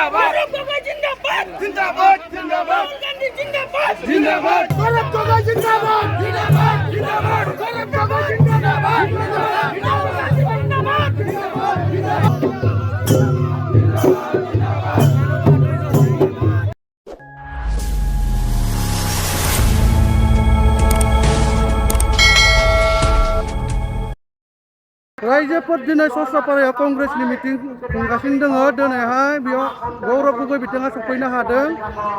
जिंदाबाद जिंदाबाद जिंदाबाद जिंदाबाद जिंदाबाद जिंदाबाद गौरव गोगोई जिंदाबाद जिंदाबाद जिंदाबाद गौरव गोगोई जिंदाबाद जिंदाबाद जिंदाबाद रायजोफोर दिनै सस्रापारायाव कंग्रेसनि मिटिं खुंगासिनो दङ दिनैहाय बेयाव गौरब गगৈ बिथाङा सफैनो हादों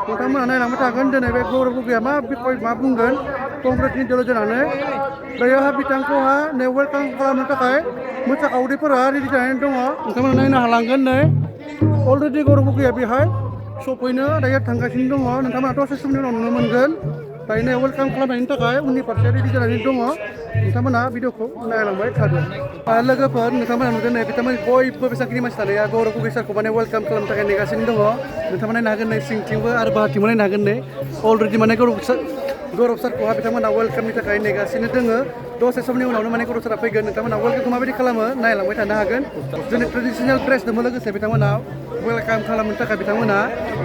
नोंथांमोना नायलांबाय थागोन दिनै बे गौरब गगैया मा बुंगोन कंग्रेसनि दल जानानै बेयावहा बिथांखौहा वेलकाम खालामनो थाखाय मोसाखावरिफोरा रेडि जानानै दङ नोंथांमोना नायनो हालांगोन नै अलरेडि गौरब गगैया बेहाय सफैनो दायो थांगासिनो दङ नोंथांमोना दसे समनि उनाव नुनो मोनगोन दायो वेलकाम खालामनायनि थाखाय उननि फारसे रेडि जानानै दङ नोंथांमोना भिडिअखौ नायलांबाय थादों लोगोफोर नोंथांमोना नुदों नै बिथांमोन बयबो बेसेबांखिनि मानसि थानाया गौरब गगৈ सारखौ माने वेलकाम खालामनो थाखाय नेगासिनो दङ नोंथांमोना नायनो हागोन नै सिंथिंबो आरो बाहाथिंबो नायनो हागोन नै अलरेडि माने गौरब सारखौहा बिथांमोना वेलकामनि थाखाय नेगासिनो दोङो दसे समनि उनावनो माने गौरब सारा फैगोन नोंथांमोना वेलकामखौ माबायदि खालामो नायलांबाय थानो हागोन जोंनि ट्रेडिसनेल ड्रेसजोंबो लोगोसे बिथांमोना वेलकाम खालामनो थाखाय बिथांमोना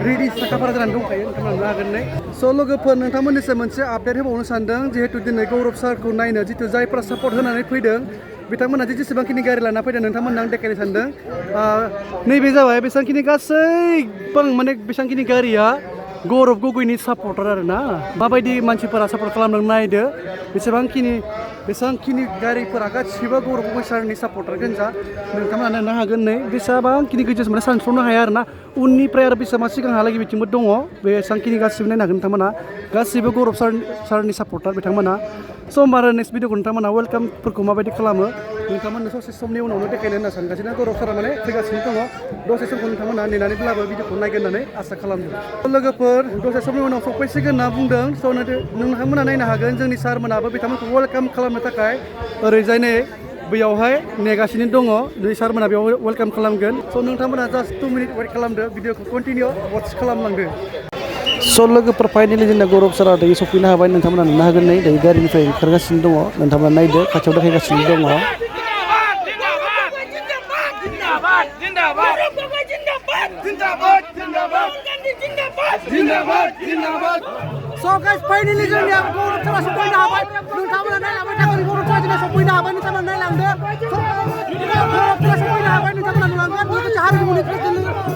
रेडि साखाफारा जानानै दंखायो नोंथांमोना नुनो हागोन नै स' लोगोफोर नोंथांमोननिसिम मोनसे आपडेट होबावनो सानदों जिहेतु दिनै गौरब सारखौ नायनो जितु जायफोरा सापर्ट होनानै फैदों बिथांमोना जेसेबांखिनि गारि लाना फैदों नोंथांमोननो आं देखायनो सानदों नैबे जाबाय बेसेबांखिनि गासै माने बेसेबांखिनि गारिया गौरब गगैनि सापर्टार आरो ना माबायदि मानसिफोरा सापर्ट खालामदों नायदो बेसेबांखिनि गारिफोरा गासिबो गौरब गगै सारनि सापर्टार गोजा नोंथांमोना नायनो हागोन नै बेसेबांखिनि गोजौसिम माने सानस्र'नो हाया आरो ना उननिफ्राय आरो बेसेबां सिगांहालागै बिथिंबो दङ बेसेबांखिनि गासिबो नायनो हागोन नोंथांमोना गासिबो गौरब सारनि सापर्टार बिथांमोना स' होमबा आरो नेक्स्ट भिडिअखौ नोंथांमोना वेलकामफोरखौ माबायदि खालामो नोंथांमोननो ससे समनि उनावनो देखायनो होनना सानगासिनो गौरब सारा माने फैगासिनो दङ दसे समखौ नोंथांमोना नेनानैब्लाबो भिडिअखौ नायगोन होननानै आसा खालामदों लोगोफोर दसे समनि उनाव सफैसिगोन होनना बुंदों स' नोंथांमोना नायनो हागोन जोंनि सारमोनाबो बिथांमोनखौ वेलकाम खालामनो थाखाय ओरैजाय नै बैयावहाय नेगासिनो दङ नै सारमोना बेयाव वेलकाम खालामगोन स' नोंथांमोना जास्ट 2 मिनिट वेट खालामदो भिडिअखौ कन्टिनिउ वाच खालामलांदो स' लोगोफोर फाइनालि जोंना गौरब सारा दायो सफैनो हाबाय नोंथांमोना नुनो हागोन नै दायो गारिनिफ्राय ओंखारगासिनो दङ नोंथांमोना नायदो खाथियाव देखायगासिनो दङ So guys, finally जोंनिया गौरब सारा सफैनो हाबाय नोंथांमोना नायलांबाय थागोन गौरब सारा जोंना सफैनो हाबाय नोंथांमोना नायलांदो गौरब सारा सफैनो हाबाय नोंथांमोना नुलांगोन लोगोसे हारिमुनि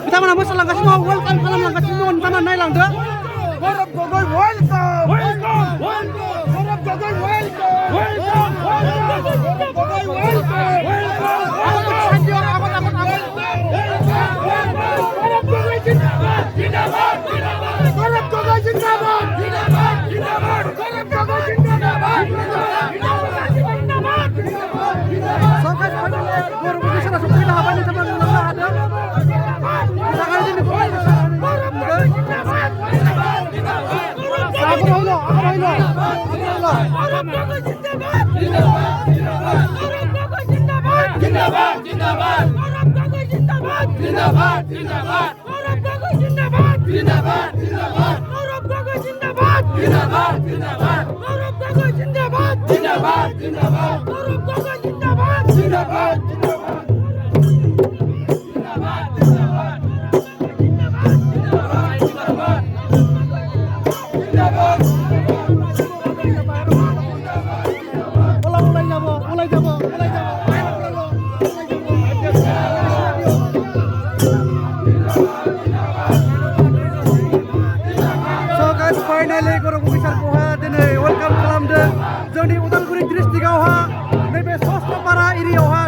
बिथांमोना मोसालांगासिनो दङ वेलकाम खालामलांगासिनो दङ नोंथांमोना नायलांदो गौरब गगৈ वेलकाम गौरब गगৈ वेलकाम गौरब गगৈ फाइनालि गौरब गगৈ सारखौहा दिनै वेलकाम खालामदों जोंनि उदालगुरि डिस्ट्रिक्टआवहा नैबे सस्रापारा एरियायावहा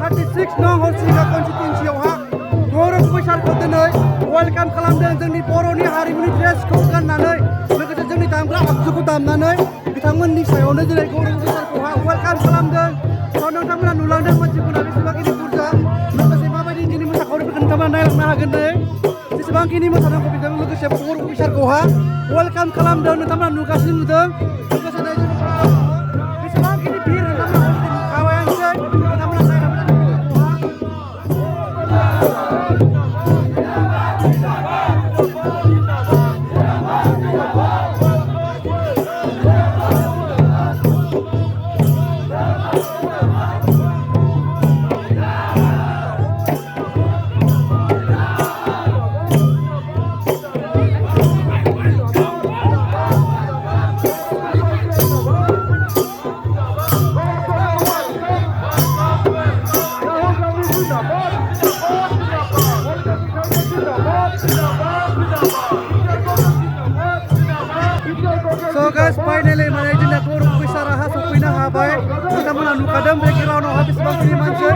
36 नं हरसिंगा कनस्टिटुएन्सियावहा गौरब गगৈ सारखौ दिनै वेलकाम खालामदों जोंनि बर'नि हारिमुनि ड्रेसखौ गाननानै लोगोसे जोंनि दामग्रा आगजुखौ दामनानै बिथांमोननि सायावनो दिनै गौरब गगৈ सारखौहा वेलकाम खालामदों स' नोंथांमोना नुलांदों मानसिफोरा बेसेबांखिनि बुरजा लोगोसे माबायदि दिनै मोसाखावरिफोरखौ नोंथांमोना नायलांनो हागोन नै जेसेबांखिनि मोसानांगौ बेजों लोगोसे गौरब गगৈ सारखौहा वेलकाम खालामदों नोंथांमोना नुगासिनो नुदों लोगोसे बेसेबांखिनि भिर नोंथांमोना नुखाबायानोसै नोंथांमोना नुखादों बे ग्राउन्डआवहा बेसेबांखिनि मानसि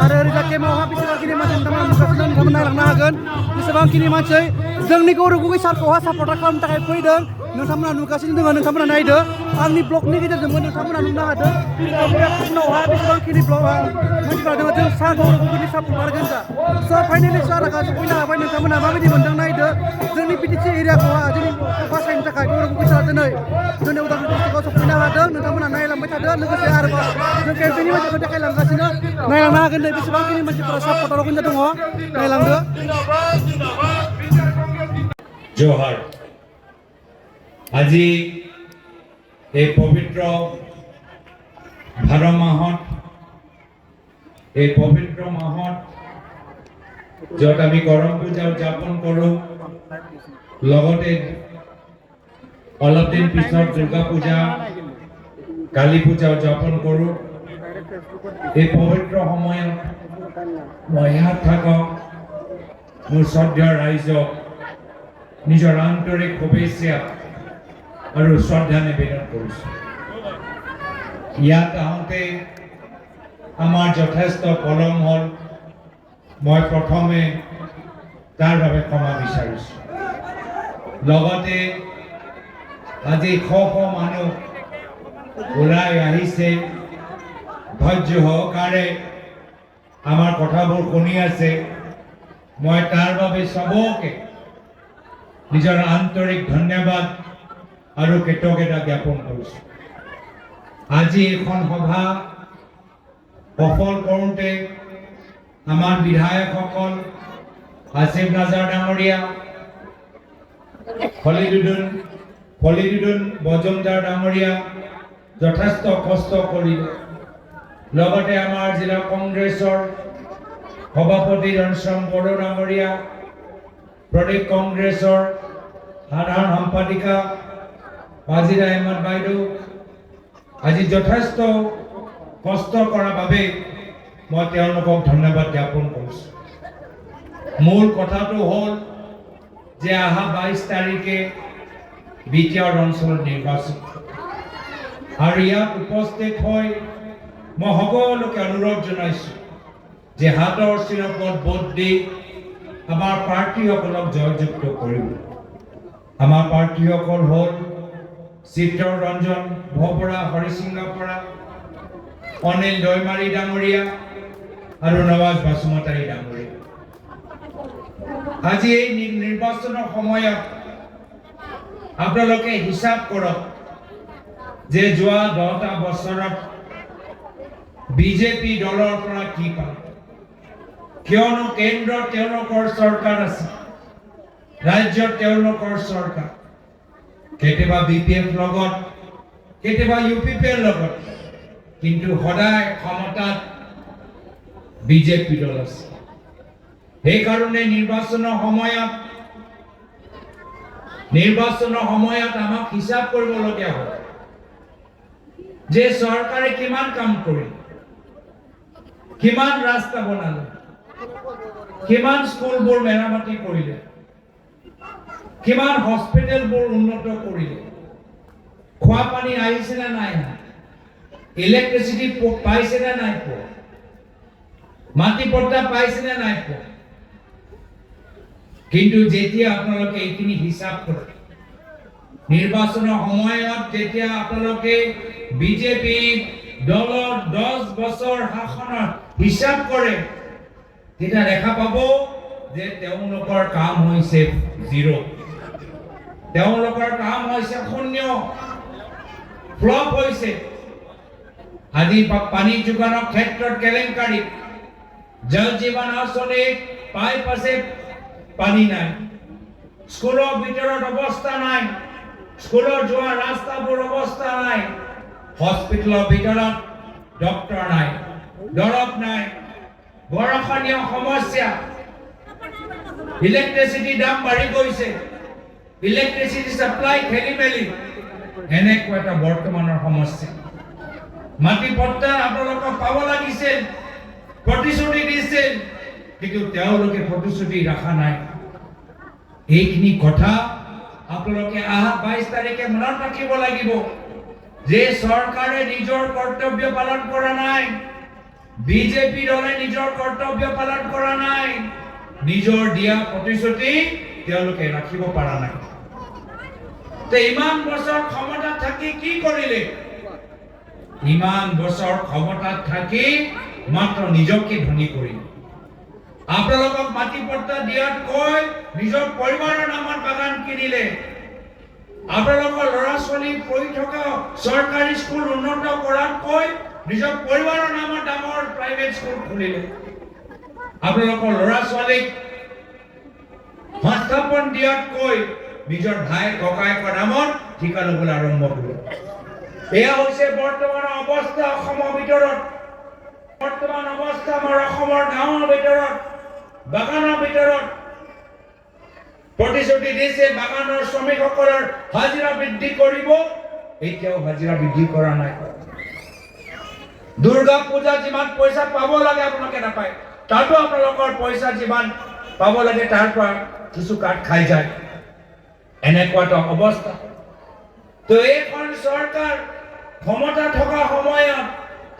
आरो ओरैजा केम्पआवहा बेसेबांखिनि मानसि नोंथांमोना नुगासिनो नोंथांमोना नायलांनो हागोन बेसेबांखिनि मानसि जोंनि गौरब गगৈ सारखौहा सापर्ट खालामनो थाखाय फैदों नोंथांमोना नुगासिनो दङ नोंथांमोना नायदो आंनि ब्लगनि गेजेरजोंबो नोंथांमोना नुनो हादों उनावहा बेसेबांखिनि ब्लग मानसिफोरा दङ जों सा गौरब गगैनि सापर्टार गोजा स' फाइनेलि सारआ सफैनो हाबाय नोंथांमोना माबायदि मोनदों नायदो जोंनि बिटिसि एरियाखौहा जोंनि बासायनो थाखाय गौरब गगै सारआ दिनै उदालगुरि डिस्ट्रिक्टआव सफैनो हादों नोंथांमोना नायलांबाय थादो लोगोसे आरोबाव जों केम्पेइननि मानसिखौ देखायलांगासिनो नायलांनो हागोन दे बेसेबांखिनि मानसिफोरा सापर्टाराव गोजा दङ नायलांदो जोहार আজি এই পবিত্ৰ ভাদ মাহত এই পবিত্ৰ মাহত য'ত আমি গৰম পূজা উদযাপন কৰোঁ লগতে অলপ দিন পিছত দুৰ্গা পূজা কালী পূজা উদযাপন কৰোঁ এই পবিত্ৰ সময়ত মই ইয়াত থকা মোৰ শ্ৰদ্ধেয় ৰাইজক নিজৰ আন্তৰিক শুভেচ্ছা আৰু শ্ৰদ্ধা নিবেদন কৰিছোঁ ইয়াত আহোঁতে আমাৰ যথেষ্ট পলম হ'ল মই প্ৰথমে তাৰ বাবে ক্ষমা বিচাৰিছোঁ লগতে আজি শ মানুহ ওলাই আহিছে ধৈৰ্য সহকাৰে আমাৰ কথাবোৰ শুনি আছে মই তাৰ বাবে সবকে নিজৰ আন্তৰিক ধন্যবাদ আৰু কৃতজ্ঞতা জ্ঞাপন কৰিছোঁ আজি এখন সভা সফল কৰোঁতে আমাৰ বিধায়কসকল আসিফ নাজাৰ ডাঙৰীয়া খলিদুদ্দিন মজুমদাৰ ডাঙৰীয়া যথেষ্ট কষ্ট কৰিলে লগতে আমাৰ জিলা কংগ্ৰেছৰ সভাপতি ৰণশ্যাম বড়ো ডাঙৰীয়া প্ৰদেশ কংগ্ৰেছৰ সাধাৰণ সম্পাদিকা বাজিৰা আহমেদ বাইদেউ আজি যথেষ্ট কষ্ট কৰাৰ বাবে মই তেওঁলোকক ধন্যবাদ জ্ঞাপন কৰিছোঁ মূল কথাটো হ'ল যে অহা 22 তাৰিখে বিটিআৰ অঞ্চলত নিৰ্বাচন আৰু ইয়াত উপস্থিত হৈ মই সকলোকে অনুৰোধ জনাইছোঁ যে হাতৰ চিনপত ভোট দি আমাৰ প্ৰাৰ্থীসকলক জয়যুক্ত কৰিব আমাৰ প্ৰাৰ্থীসকল হ'ল চিত্তৰ ৰঞ্জন ভবৰা হৰিসিংহপৰা অনিল দৈমাৰী ডাঙৰীয়া আৰু নৱাজ বাসুমতাৰী ডাঙৰীয়া আজি এই নিৰ্বাচনৰ সময়ত আপোনালোকে হিচাপ কৰক যে যোৱা 10টা বছৰত বিজেপি দলৰ পৰা কি পালে কিয়নো কেন্দ্ৰত তেওঁলোকৰ চৰকাৰ আছে ৰাজ্যত তেওঁলোকৰ চৰকাৰ কেতিয়াবা বিপিএফ লগত কেতিয়াবা ইউপিপিৰ লগত কিন্তু সদায় ক্ষমতাত বিজেপি দল আছে সেইকাৰণে নিৰ্বাচনৰ সময়ত আমাক হিচাপ কৰিবলগীয়া হয় যে চৰকাৰে কিমান কাম কৰিলে কিমান ৰাস্তা বনালে কিমান স্কুলবোৰ মেৰামতি কৰিলে কিমান হস্পিটেলবোৰ উন্নত কৰিলে খোৱা পানী আহিছে না নাই ইলেক্ট্ৰিচিটি পাইছে না নাই পোৱা মাটি পট্টা পাইছে না নাই পোৱা কিন্তু যেতিয়া আপোনালোকে এইখিনি হিচাপ কৰে নিৰ্বাচনৰ সময়ত যেতিয়া আপোনালোকে বিজেপি দলৰ 10 বছৰ শাসনৰ হিচাপ কৰে তেতিয়া দেখা পাব যে তেওঁলোকৰ কাম হৈছে 0 তেওঁলোকৰ কাম হৈছে 0 ফ্লপ হৈছে আজি পানী যোগানৰ ক্ষেত্ৰত কেলেংকাৰী জল জীৱন আঁচনি পাইপ আছে পানী নাই স্কুলৰ ভিতৰত অৱস্থা নাই স্কুলৰ যোৱা ৰাস্তাবোৰ অৱস্থা নাই হস্পিটেলৰ ভিতৰত ডক্টৰ নাই দৰৱ নাই বৰষণীয় সমস্যা ইলেক্ট্ৰিচিটি দাম বাঢ়ি গৈছে ইলেক্ট্ৰিচিটি সাপ্লাই খেলিমেলি এনেকুৱা এটা বৰ্তমানৰ সমস্যা মাটি পট্টা আপোনালোকক পাব লাগিছিল প্ৰতিশ্ৰুতি দিছিল কিন্তু তেওঁলোকে প্ৰতিশ্ৰুতি ৰাখা নাই এইখিনি কথা আপোনালোকে 22 তাৰিখে মনত ৰাখিব লাগিব যে সরকারে নিজের কর্তব্য পালন করা নাই, বিজেপি দলে নিজের কর্তব্য পালন করা নাই, নিজের দিয়া প্রতিশ্রুতি তেওঁলোকে রাখিব পারা নাই। তে ইমান বছর ক্ষমতা থাকি কি করিলে? ইমান বছর ক্ষমতা থাকি মাত্র নিজকে ধনী করিলে। আপোনালোকক মাটি পট্টা দিয়াত কৈ নিজৰ পৰিবাৰৰ নামত বাগান কিনিলে। আপোনালোকৰ ল'ৰা ছোৱালী পঢ়ি থকা চৰকাৰী স্কুল উন্নত কৰাত কৈ নিজৰ পৰিবাৰৰ নামত ডাঙৰ প্ৰাইভেট স্কুল খুলিলে। আপোনালোকৰ ল'ৰা ছোৱালীক সংস্থাপন দিয়াত কৈ নিজৰ ভাই ককায়েকৰ নামত ঠিকা ল'বলৈ আৰম্ভ কৰিলে। এয়া হৈছে বৰ্তমানৰ অৱস্থা অসমৰ ভিতৰত। বৰ্তমান অৱস্থা আমাৰ অসমৰ গাঁৱৰ ভিতৰত, বাগানৰ ভিতৰত প্ৰতিশ্ৰুতি দিছে বাগানৰ শ্ৰমিকসকলৰ হাজিৰা বৃদ্ধি কৰিব, এতিয়াও হাজিৰা বৃদ্ধি কৰা নাই। দুৰ্গা পূজা যিমান পইচা পাব লাগে আপোনালোকে নাপায়, তাতো আপোনালোকৰ পইচা যিমান পাব লাগে তাৰ পৰা কিছু কাট খাই যায়। এনেকুৱা এটা অৱস্থা। তো এইখন চৰকাৰ ক্ষমতা থকা সময়ত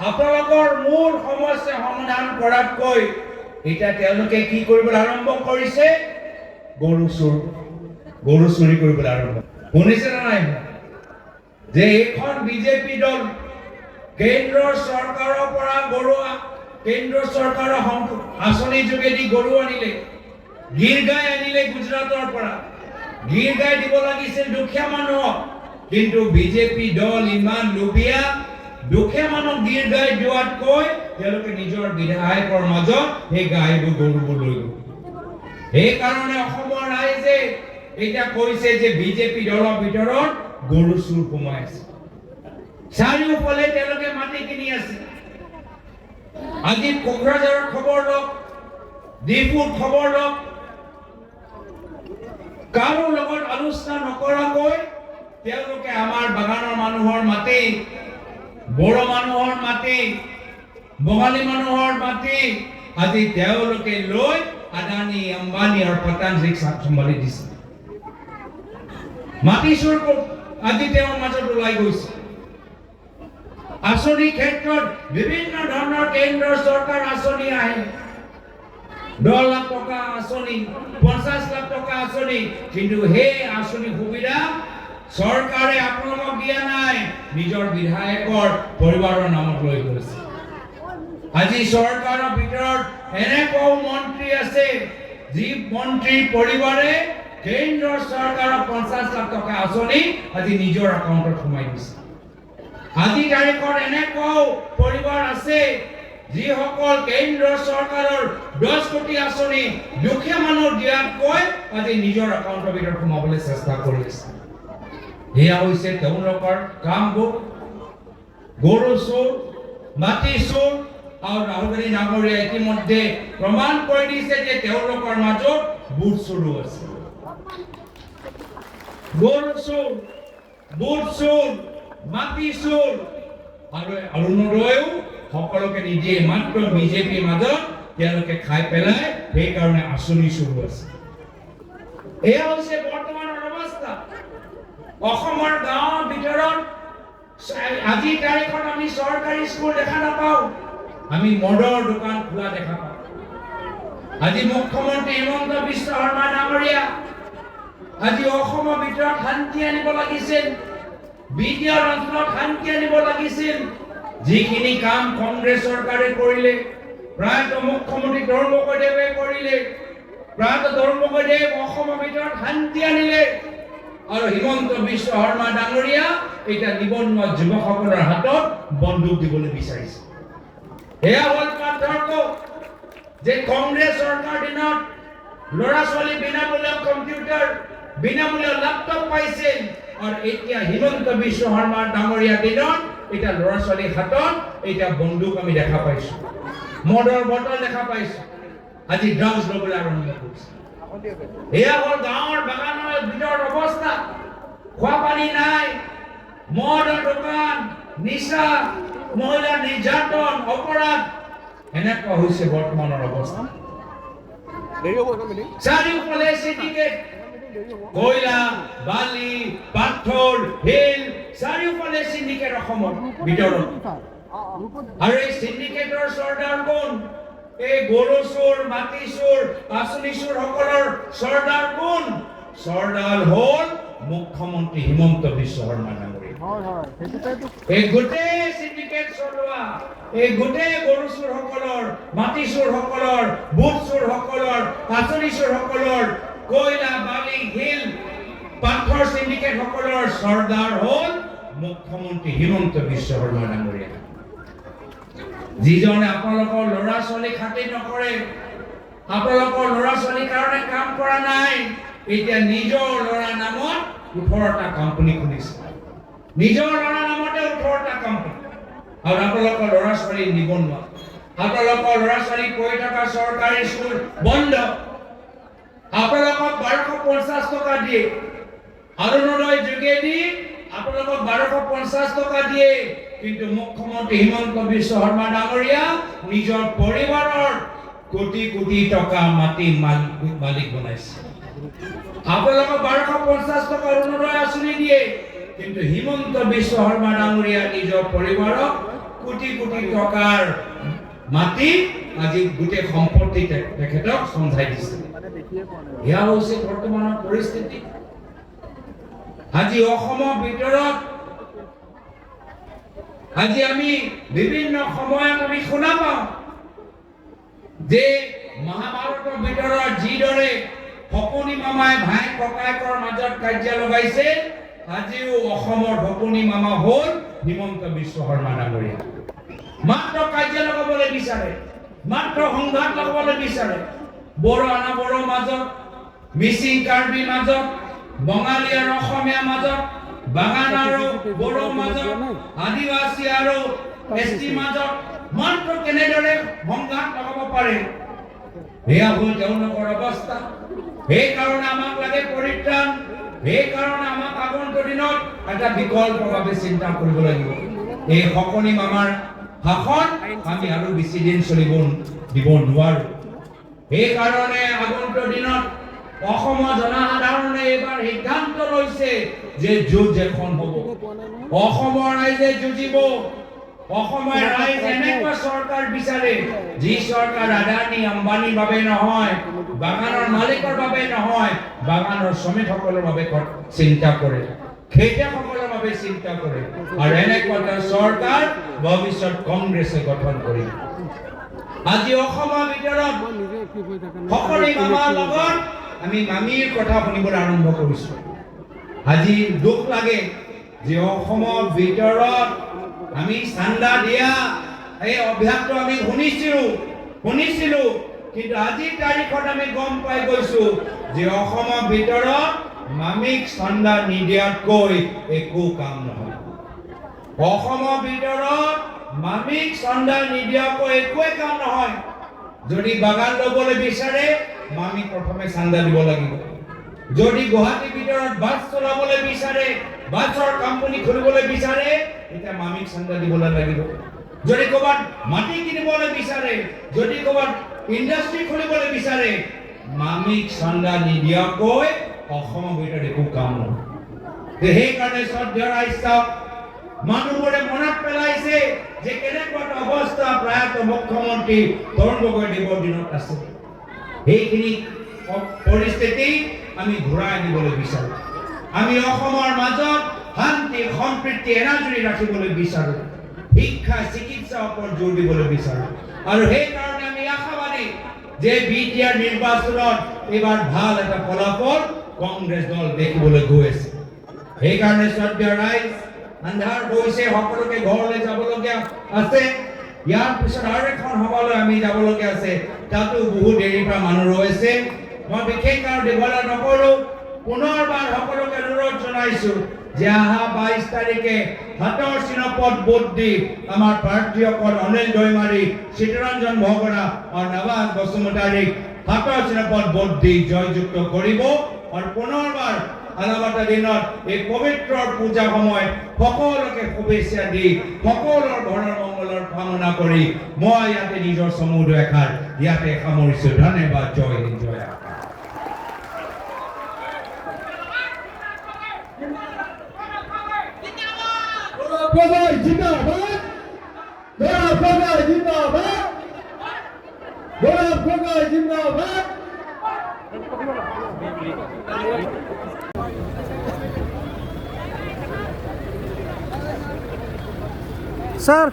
আপোনালোকৰ মূল সমস্যা সমাধান কৰাতকৈ এতিয়া তেওঁলোকে কি কৰিবলৈ আৰম্ভ কৰিছে? গৰু চুৰি কৰিবলৈ আৰম্ভ। শুনিছে না নাই যে এইখন বিজেপি দল কেন্দ্ৰৰ চৰকাৰৰ পৰা কেন্দ্ৰ চৰকাৰৰ আঁচনি যোগেদি গৰু আনিলে, গিৰ গাই আনিলে গুজৰাটৰ পৰা। গিৰ গাই দিব লাগিছিল দুখীয়া মানুহক, কিন্তু বিজেপি দল ইমান লোভীয়া, দুখীয়া মানুহক গিৰ গাই দিয়াতকৈ তেওঁলোকে নিজৰ বিধায়কৰ মাজত সেই গাইবোৰ গৰুবোৰ লৈ গ'ল। সেইকাৰণে অসমৰ ৰাইজে এতিয়া কৈছে যে বিজেপি দলৰ ভিতৰত গৰু চুৰ সোমাই আছে। চাৰিওফালে তেওঁলোকে মাটি কিনি আছে। আজি কোকৰাঝাৰৰ খবৰ লওক, ডিপুৰ খবৰ লওক, কাৰো লগত আলোচনা নকৰাকৈ তেওঁলোকে আমাৰ বাগানৰ মানুহৰ মাটি, বড়ো মানুহৰ মাটি, বঙালী মানুহৰ মাটি আজি তেওঁলোকে লৈ আদানী, আম্বানী আৰু পতঞ্জলিক চম্ভালি দিছে। মাটি চুৰ আজি তেওঁৰ মাজত ওলাই গৈছে। আঁচনি ক্ষেত্ৰত বিভিন্ন ধৰণৰ কেন্দ্ৰ চৰকাৰ আঁচনি আহে, 10 লাখ টকা আঁচনি, 50 লাখ টকা আঁচনি, কিন্তু সেই আঁচনি সুবিধা চৰকাৰে আপোনালোকক দিয়া নাই, নিজৰ বিধায়কৰ পৰিবাৰৰ নামত লৈ গৈছে। আজি চৰকাৰৰ ভিতৰত এনেকুৱাও মন্ত্ৰী আছে যি মন্ত্ৰীৰ পৰিবাৰে কেন্দ্ৰ চৰকাৰৰ 50 লাখ টকা আঁচনি আজি নিজৰ একাউণ্টত সোমাই দিছে। আজি তাৰিখত এনেকুৱাও পৰিবাৰ আছে যিসকল কেন্দ্ৰ চৰকাৰৰ 10 কোটি আঁচনি দুখীয়া মানুহ দিয়াতকৈ আজি নিজৰ একাউণ্টৰ ভিতৰত সোমাবলৈ চেষ্টা কৰি আছে। এয়া হৈছে তেওঁলোকৰ কামবোৰ। গৰু চোৰ, মাটি চোৰ আৰু ৰাহুল গান্ধী ডাঙৰীয়া ইতিমধ্যে প্ৰমাণ কৰি দিছে যে তেওঁলোকৰ মাজত বুট চোৰো আছে। গৰু চোৰ, বুট চোৰ, মাটি চোৰ আৰু অৰুণোদয়ো সকলোকে নিদিয়ে, মাত্ৰ বিজেপিৰ মাজত তেওঁলোকে খাই পেলাই, সেইকাৰণে আঁচনি চোৰো আছে। এয়া হৈছে বৰ্তমানৰ অৱস্থা। অসমৰ গাঁৱৰ ভিতৰত আজি তাৰিখত আমি চৰকাৰী স্কুল দেখা নাপাওঁ, আমি মদৰ দোকান খোলা দেখা পাওঁ। আজি মুখ্যমন্ত্ৰী হিমন্ত বিশ্ব শৰ্মা ডাঙৰীয়া আজি অসমৰ ভিতৰত শান্তি আনিব লাগিছিল, বিদ্যাৰ অঞ্চলত শান্তি আনিব লাগিছিল। যিখিনি কাম কংগ্ৰেছ চৰকাৰে কৰিলে, প্ৰায়তঃ মুখ্যমন্ত্ৰী তৰুণ গগৈদেৱে কৰিলে, প্ৰায়তঃ তৰুণ গগৈদেৱ অসমৰ ভিতৰত শান্তি আনিলে, আৰু হিমন্ত বিশ্ব শৰ্মা ডাঙৰীয়া এতিয়া নিবনুৱা যুৱকসকলৰ হাতত বন্দুক দিবলৈ বিচাৰিছে। এয়া হ'ল পাৰ্থক্য যে কংগ্ৰেছ চৰকাৰ দিনত ল'ৰা ছোৱালী বিনামূলীয়া কম্পিউটাৰ, বিনামূলীয়া লেপটপ পাইছিল, আৰু এতিয়া হিমন্ত বিশ্ব শৰ্মা ডাঙৰীয়া দিনত এতিয়া ল'ৰা ছোৱালীৰ হাতত এতিয়া বন্দুক আমি দেখা পাইছো, মদৰ বটল দেখা পাইছো, আজি ড্ৰাগছ ল'বলৈ আৰম্ভ কৰিছে। এয়া হ'ল গাঁৱৰ বাগানৰ ভিতৰৰ অৱস্থা। খোৱা পানী নাই, মদৰ দোকান, নিচা, মহিলা নিৰ্যাতন, অপৰাধ, এনেকুৱা হৈছে বৰ্তমানৰ অৱস্থা। চাৰিওফালে চিণ্ডিকেট, কয়লা বালি পাথৰ শিল চাৰিওফালে চিণ্ডিকেট অসমৰ ভিতৰত আৰু এই চিণ্ডিকেটৰ চৰ্দাৰ কোন এই গৰু চোৰ মাটি চোৰ আঁচনি চোৰ সকলৰ চৰ্দাৰ কোন চৰ্দাৰ হ'ল মুখ্যমন্ত্ৰী হিমন্ত বিশ্ব শৰ্মা ডাঙৰীয়া এই গোটেই চিণ্ডিকেট চলোৱা এই গোটেই গৰু চোৰ সকলৰ মাটি চোৰ সকলৰ বুট চোৰ সকলৰ আঁচনি চোৰ সকলৰ কয়লা বালি শিল পাথৰ চিণ্ডিকেট সকলৰ চৰ্দাৰ হ'ল মুখ্যমন্ত্ৰী হিমন্ত বিশ্ব শৰ্মা ডাঙৰীয়া যিজনে আপোনালোকৰ ল'ৰা ছোৱালী খাতিৰ নকৰে আপোনালোকৰ ল'ৰা ছোৱালীৰ কাৰণে কাম কৰা নাই এতিয়া নিজৰ ল'ৰা নামত 18টা কোম্পানী খুলিছে নিজৰ ল'ৰা নামতে 18টা কোম্পানী আৰু আপোনালোকৰ ল'ৰা ছোৱালী নিবনুৱা আপোনালোকৰ ল'ৰা ছোৱালী পঢ়ি থকা চৰকাৰী স্কুল বন্ধ আপোনালোকক 1250 টকা দিয়ে অৰুণোদয় যোগেদি আপোনালোকক 1250 টকা দিয়ে কিন্তু মুখ্যমন্ত্ৰী হিমন্ত বিশ্ব শৰ্মা ডাঙৰীয়া নিজৰ পৰিবাৰৰ কোটি কোটি টকা মাটি মালিক বনাইছে আপোনালোকক 1250 টকা অৰুণোদয় আঁচনি দিয়ে কিন্তু হিমন্ত বিশ্ব শৰ্মা ডাঙৰীয়া নিজৰ পৰিবাৰক কোটি কোটি টকাৰ মাটি আজি গোটেই সম্পত্তি তেখেতক চঞ্চাই দিছে এয়া হৈছে বৰ্তমানৰ পৰিস্থিতি আজি অসমৰ ভিতৰত আজি আমি বিভিন্ন সময়ত আমি শুনা পাওঁ যে মহাভাৰতৰ ভিতৰত যিদৰে ফকনি মামাই ভাই ককায়েকৰ মাজত কাজিয়া লগাইছে আজিও অসমৰ ফকনি মামা হ'ল হিমন্ত বিশ্ব শৰ্মা ডাঙৰীয়া মাত্ৰ কাজিয়া লগাবলৈ বিচাৰে মাত্ৰ সংঘাত লগাবলৈ বিচাৰে বড়ো আনা বড়োৰ মাজত মিচিং কাৰ্বিৰ মাজত বঙালী আৰু অসমীয়া মাজত বাগান আৰু বড়োৰ মাজত আদিবাসী আৰু এছটি মাজত মাত্ৰ কেনেদৰে সংঘাত লগাব পাৰে এয়া হ'ল তেওঁলোকৰ অৱস্থা সেইকাৰণে আমাক লাগে পৰিত্ৰাণ সেইকাৰণে আমাক আগন্তুক দিনত এটা বিকল্পভাৱে চিন্তা কৰিব লাগিব এই ফকনি মামাৰ শাসন আমি আৰু বেছি দিন চলিব দিব নোৱাৰো সেইকাৰণে আগন্তুক দিনত অসমৰ জনসাধাৰণে এবাৰ সিদ্ধান্ত লৈছে যে যুঁজ এখন হ'ব অসমৰ ৰাইজে যুঁজিব অসমৰ ৰাইজ এনেকুৱা চৰকাৰ বিচাৰে যি চৰকাৰ আদানী আম্বানীৰ বাবে নহয় বাগানৰ মালিকৰ বাবে নহয় বাগানৰ শ্ৰমিকসকলৰ বাবে চিন্তা কৰে খেতিয়কসকলৰ বাবে চিন্তা কৰে আৰু এনেকুৱা এটা চৰকাৰ ভৱিষ্যত কংগ্ৰেছে গঠন কৰিব আজি অসমৰ ভিতৰত সকলো মামাৰ লগত আমি মামীৰ কথা শুনিবলৈ আৰম্ভ কৰিছো আজি দুখ লাগে যে অসমৰ ভিতৰত আমি চান্দা দিয়া এই অভ্যাসটো আমি শুনিছিলো কিন্তু আজিৰ তাৰিখত আমি গম পাই গৈছো যে অসমৰ ভিতৰত মামীক চান্দা নিদিয়াতকৈ একো কাম নহয় অসমৰ ভিতৰত মামীক চান্দা নিদিয়াকৈ একোৱে কাম নহয় যদি বাগান ল'বলৈ বিচাৰে মামীক প্ৰথমে চান্দা দিব লাগিব যদি গুৱাহাটীৰ ভিতৰত বাছ চলাবলৈ বিচাৰে বাছৰ কোম্পানী খুলিবলৈ বিচাৰে এটা মামীক চান্দা দিবলৈ লাগিব যদি ক'ৰবাত মাটি কিনিবলৈ বিচাৰে যদি ক'ৰবাত ইণ্ডাষ্ট্ৰী খুলিবলৈ বিচাৰে মামীক চান্দা নিদিয়াকৈ অসমৰ ভিতৰত একো কাম নহয় সেইকাৰণে শ্ৰদ্ধেয় ৰাইজ মানুহবোৰে মনত পেলাইছে যে কেনেকুৱা এটা অৱস্থা প্ৰয়াত মুখ্যমন্ত্ৰী তৰুণ গগৈদেৱৰ দিনত আছে সেইখিনি পৰিস্থিতি আমি ঘূৰাই আনিবলৈ বিচাৰো আমি অসমৰ মাজত শান্তি সম্প্ৰীতি এনাজৰি ৰাখিবলৈ বিচাৰো শিক্ষা চিকিৎসাৰ ওপৰত জোৰ দিবলৈ বিচাৰো আৰু সেইকাৰণে আমি আশাবাদী যে বিটিআৰ নিৰ্বাচনত এইবাৰ ভাল এটা ফলাফল কংগ্ৰেছ দল দেখিবলৈ গৈ আছে সেইকাৰণে শ্ৰদ্ধেয় ৰাইজ আন্ধাৰ হৈছে সকলোকে ঘৰলৈ যাবলগীয়া আছে ইয়াৰ পিছত আৰু এখন সভালৈ আমি যাবলগীয়া আছে তাতো বহু দেৰিৰ পৰা মানুহ ৰৈছে মই বিশেষ আৰু দীঘলীয়া নকৰো পুনৰবাৰ সকলোকে অনুৰোধ জনাইছো যে অহা 22 তাৰিখে হাতৰ চিনপত ভোট দি আমাৰ প্ৰাৰ্থীসকল অনিল দৈমাৰী চিত্তৰঞ্জন ভগৰা আৰু নৱাজ বসুমতাৰীক হাতৰ চিনপত ভোট দি জয়যুক্ত কৰিব আৰু পুনৰবাৰ আলাবাটা দিনত এই পবিত্ৰ পূজা সময়ত সকলোকে শুভেচ্ছা দি সকলোৰ ঘৰৰ মংগলৰ কামনা কৰি মই ইয়াতে নিজৰ সমুদ্ৰ এষাৰ ইয়াতে সামৰিছো ধন্যবাদ জয় হিন্দ জয় Gogoi Jindabad! Gaurav Gogoi Jindabad! Gaurav Gogoi Jindabad! Sir.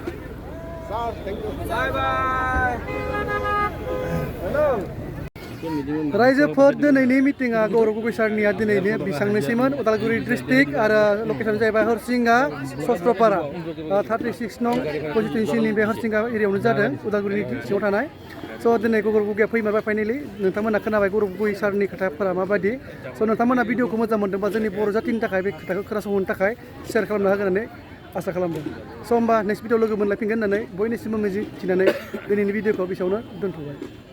रायजोफोर दिनैनि मिटिंआ गौरव गगৈ सारनिया दिनैनि बेसांनोसैमोन उदालगुरि डिस्ट्रिक्ट आरो लकेसन जाहैबाय हरसिंगा सस्त्रपारा 36 नं कन्स्टिटुएन्सिनि बे हरसिंगा एरियायावनो जादों उदालगुरिनि सिङाव थानाय स' दिनै गौरव गगैया फैमारबाय फाइनेलि नोंथांमोना खोनाबाय गौरव गगৈ सारनि खोथाफोरा माबायदि स' नोंथांमोना भिडिअखौ मोजां मोनदोंबा जोंनि बर' जातिनि थाखाय बे खोथाखौ खोनासंहोनो थाखाय शेयार खालामनो हागोन होननानै आसा खालामदों स' होमबा नेक्स्ट भिडिअ लोगो मोनलायफिनगोन होननानै बयनिसिमबो मिजिं थिनानै दिनैनि भिडिअखौ बेसेयावनो दोनथ'बाय